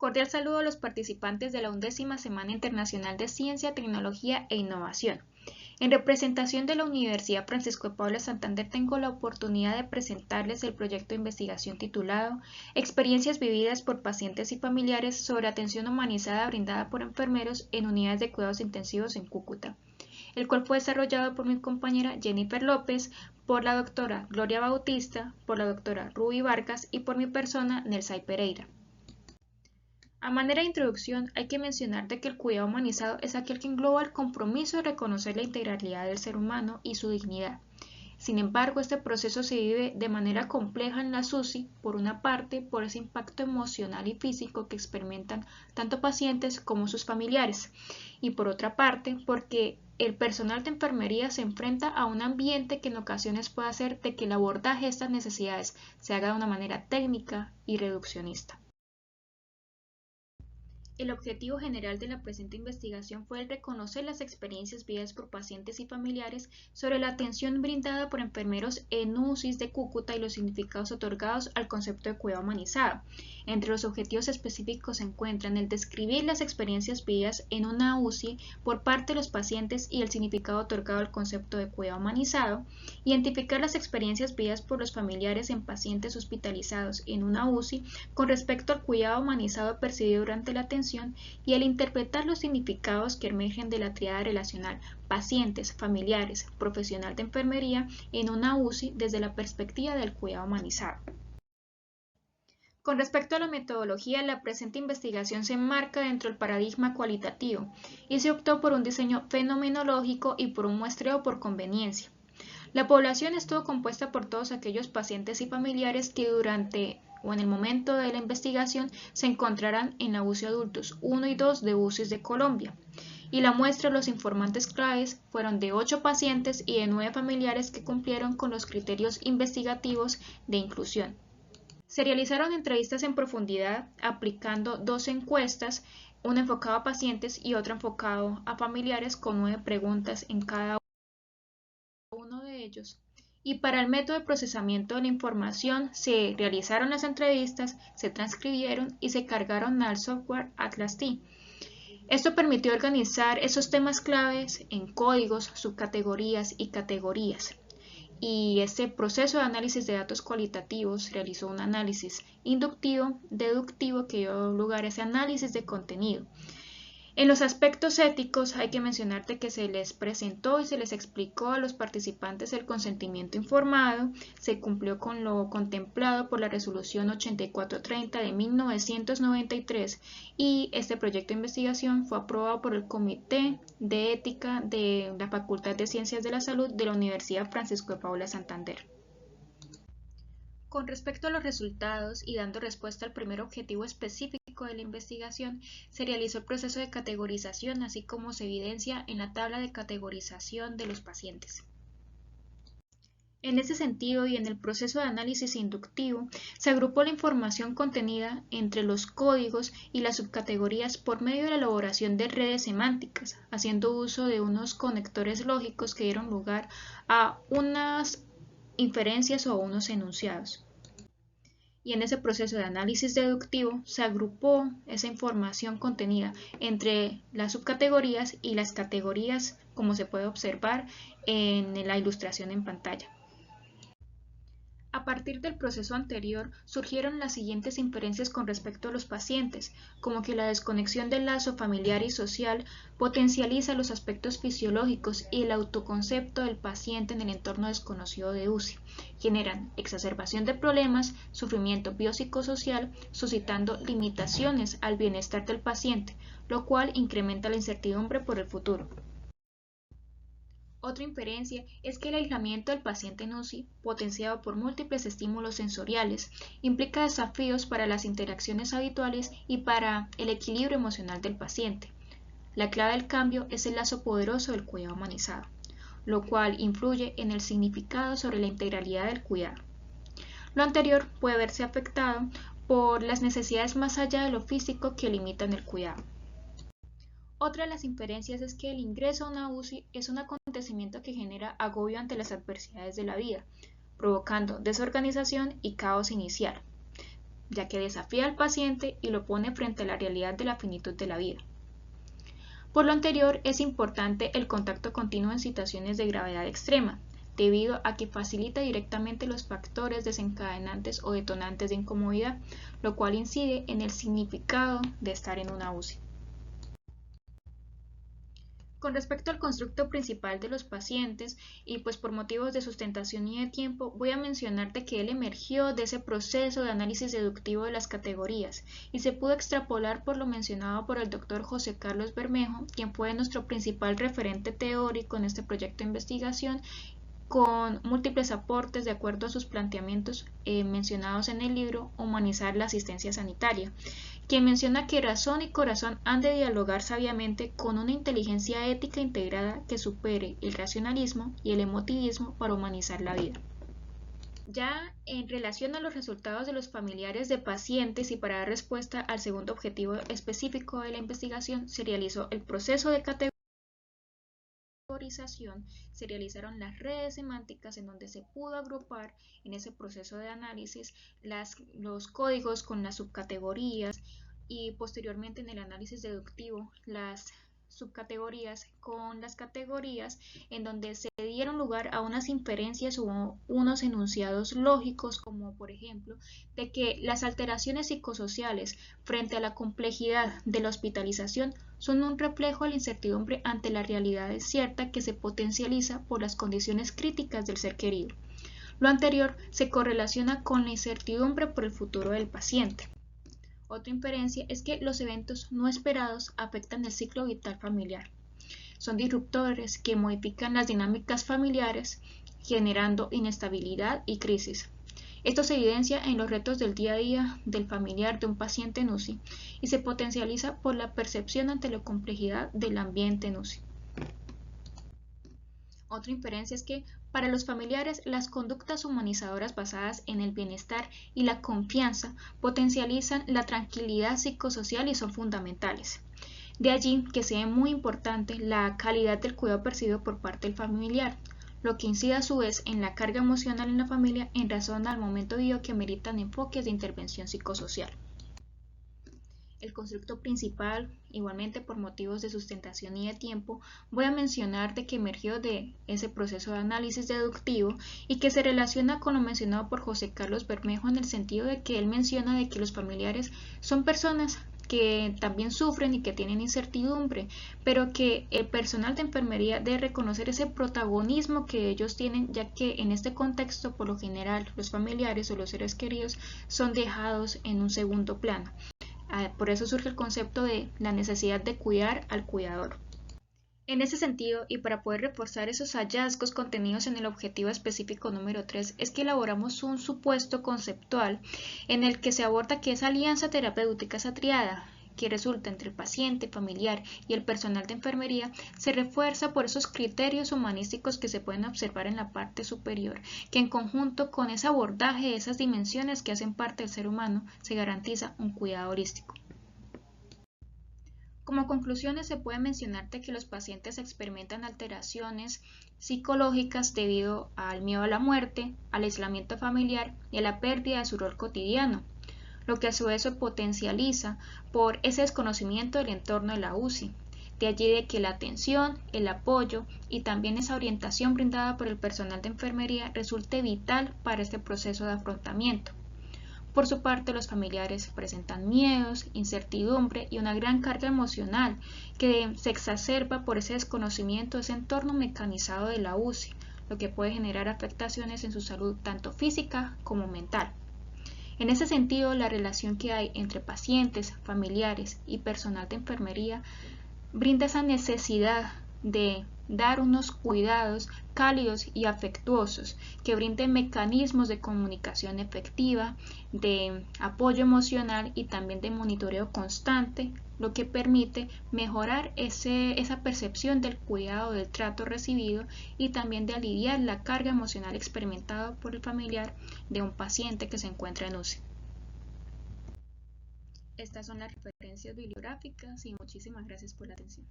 Cordial saludo a los participantes de la 11ª Semana Internacional de Ciencia, Tecnología e Innovación. En representación de la Universidad Francisco de Paula Santander tengo la oportunidad de presentarles el proyecto de investigación titulado Experiencias vividas por pacientes y familiares sobre atención humanizada brindada por enfermeros en unidades de cuidados intensivos en Cúcuta, el cual fue desarrollado por mi compañera Jennifer López, por la doctora Gloria Bautista, por la doctora Ruby Vargas y por mi persona Nelsay Pereira. A manera de introducción, hay que mencionar de que el cuidado humanizado es aquel que engloba el compromiso de reconocer la integralidad del ser humano y su dignidad. Sin embargo, este proceso se vive de manera compleja en las UCI, por una parte, por ese impacto emocional y físico que experimentan tanto pacientes como sus familiares, y por otra parte, porque el personal de enfermería se enfrenta a un ambiente que en ocasiones puede hacer de que el abordaje de estas necesidades se haga de una manera técnica y reduccionista. El objetivo general de la presente investigación fue el reconocer las experiencias vividas por pacientes y familiares sobre la atención brindada por enfermeros en UCIs de Cúcuta y los significados otorgados al concepto de cuidado humanizado. Entre los objetivos específicos se encuentran el describir las experiencias vividas en una UCI por parte de los pacientes y el significado otorgado al concepto de cuidado humanizado, identificar las experiencias vividas por los familiares en pacientes hospitalizados en una UCI con respecto al cuidado humanizado percibido durante la atención y el interpretar los significados que emergen de la tríada relacional pacientes, familiares, profesional de enfermería en una UCI desde la perspectiva del cuidado humanizado. Con respecto a la metodología, la presente investigación se enmarca dentro del paradigma cualitativo y se optó por un diseño fenomenológico y por un muestreo por conveniencia. La población estuvo compuesta por todos aquellos pacientes y familiares que durante o en el momento de la investigación se encontrarán en la UCI Adultos 1 y 2 de UCIs de Colombia, y la muestra de los informantes claves fueron de 8 pacientes y de 9 familiares que cumplieron con los criterios investigativos de inclusión. Se realizaron entrevistas en profundidad aplicando 2 encuestas, una enfocada a pacientes y otra enfocada a familiares con 9 preguntas en cada uno de ellos. Y para el método de procesamiento de la información se realizaron las entrevistas, se transcribieron y se cargaron al software Atlas T. Esto permitió organizar esos temas claves en códigos, subcategorías y categorías. Y este proceso de análisis de datos cualitativos realizó un análisis inductivo, deductivo que dio lugar a ese análisis de contenido. En los aspectos éticos hay que mencionarte que se les presentó y se les explicó a los participantes el consentimiento informado, se cumplió con lo contemplado por la resolución 8430 de 1993 y este proyecto de investigación fue aprobado por el Comité de Ética de la Facultad de Ciencias de la Salud de la Universidad Francisco de Paula Santander. Con respecto a los resultados y dando respuesta al primer objetivo específico de la investigación, se realizó el proceso de categorización, así como se evidencia en la tabla de categorización de los pacientes. En ese sentido y en el proceso de análisis inductivo, se agrupó la información contenida entre los códigos y las subcategorías por medio de la elaboración de redes semánticas, haciendo uso de unos conectores lógicos que dieron lugar a unas inferencias o unos enunciados. Y en ese proceso de análisis deductivo se agrupó esa información contenida entre las subcategorías y las categorías, como se puede observar en la ilustración en pantalla. A partir del proceso anterior surgieron las siguientes inferencias con respecto a los pacientes, como que la desconexión del lazo familiar y social potencializa los aspectos fisiológicos y el autoconcepto del paciente en el entorno desconocido de UCI, generan exacerbación de problemas, sufrimiento biopsicosocial, suscitando limitaciones al bienestar del paciente, lo cual incrementa la incertidumbre por el futuro. Otra inferencia es que el aislamiento del paciente en UCI, potenciado por múltiples estímulos sensoriales, implica desafíos para las interacciones habituales y para el equilibrio emocional del paciente. La clave del cambio es el lazo poderoso del cuidado humanizado, lo cual influye en el significado sobre la integralidad del cuidado. Lo anterior puede verse afectado por las necesidades más allá de lo físico que limitan el cuidado. Otra de las inferencias es que el ingreso a una UCI es un acontecimiento que genera agobio ante las adversidades de la vida, provocando desorganización y caos inicial. ya que desafía al paciente y lo pone frente a la realidad de la finitud de la vida. Por lo anterior, es importante el contacto continuo en situaciones de gravedad extrema, debido a que facilita directamente los factores desencadenantes o detonantes de incomodidad, lo cual incide en el significado de estar en una UCI. Con respecto al constructo principal de los pacientes, y pues por motivos de sustentación y de tiempo, voy a mencionarte que él emergió de ese proceso de análisis deductivo de las categorías y se pudo extrapolar por lo mencionado por el doctor José Carlos Bermejo, quien fue nuestro principal referente teórico en este proyecto de investigación, con múltiples aportes de acuerdo a sus planteamientos mencionados en el libro Humanizar la asistencia sanitaria, quien menciona que razón y corazón han de dialogar sabiamente con una inteligencia ética integrada que supere el racionalismo y el emotivismo para humanizar la vida. Ya en relación a los resultados de los familiares de pacientes y para dar respuesta al segundo objetivo específico de la investigación, se realizó el proceso de categorización, se realizaron las redes semánticas en donde se pudo agrupar en ese proceso de análisis los códigos con las subcategorías y posteriormente en el análisis deductivo las subcategorías con las categorías, en donde se dieron lugar a unas inferencias o unos enunciados lógicos, como por ejemplo de que las alteraciones psicosociales frente a la complejidad de la hospitalización son un reflejo de la incertidumbre ante la realidad cierta que se potencializa por las condiciones críticas del ser querido. Lo anterior se correlaciona con la incertidumbre por el futuro del paciente. Otra inferencia es que los eventos no esperados afectan el ciclo vital familiar. Son disruptores que modifican las dinámicas familiares, generando inestabilidad y crisis. Esto se evidencia en los retos del día a día del familiar de un paciente en UCI y se potencializa por la percepción ante la complejidad del ambiente en UCI. Otra inferencia es que para los familiares las conductas humanizadoras basadas en el bienestar y la confianza potencializan la tranquilidad psicosocial y son fundamentales. De allí que sea muy importante la calidad del cuidado percibido por parte del familiar, lo que incide a su vez en la carga emocional en la familia en razón al momento debido que meritan enfoques de intervención psicosocial. El constructo principal, igualmente por motivos de sustentación y de tiempo, voy a mencionar de que emergió de ese proceso de análisis deductivo y que se relaciona con lo mencionado por José Carlos Bermejo en el sentido de que él menciona de que los familiares son personas que también sufren y que tienen incertidumbre, pero que el personal de enfermería debe reconocer ese protagonismo que ellos tienen, ya que en este contexto, por lo general, los familiares o los seres queridos son dejados en un segundo plano. Por eso surge el concepto de la necesidad de cuidar al cuidador. En ese sentido, y para poder reforzar esos hallazgos contenidos en el objetivo específico número 3, es que elaboramos un supuesto conceptual en el que se aborda que esa alianza terapéutica, esa triada que resulta entre el paciente, familiar y el personal de enfermería, se refuerza por esos criterios humanísticos que se pueden observar en la parte superior, que en conjunto con ese abordaje de esas dimensiones que hacen parte del ser humano, se garantiza un cuidado holístico. Como conclusiones se puede mencionarte que los pacientes experimentan alteraciones psicológicas debido al miedo a la muerte, al aislamiento familiar y a la pérdida de su rol cotidiano, lo que a su vez se potencializa por ese desconocimiento del entorno de la UCI. De allí de que la atención, el apoyo y también esa orientación brindada por el personal de enfermería resulte vital para este proceso de afrontamiento. Por su parte, los familiares presentan miedos, incertidumbre y una gran carga emocional que se exacerba por ese desconocimiento de ese entorno mecanizado de la UCI, lo que puede generar afectaciones en su salud tanto física como mental. En ese sentido, la relación que hay entre pacientes, familiares y personal de enfermería brinda esa necesidad de dar unos cuidados cálidos y afectuosos que brinden mecanismos de comunicación efectiva, de apoyo emocional y también de monitoreo constante, lo que permite mejorar esa percepción del cuidado del trato recibido y también de aliviar la carga emocional experimentada por el familiar de un paciente que se encuentra en UCI. Estas son las referencias bibliográficas y muchísimas gracias por la atención.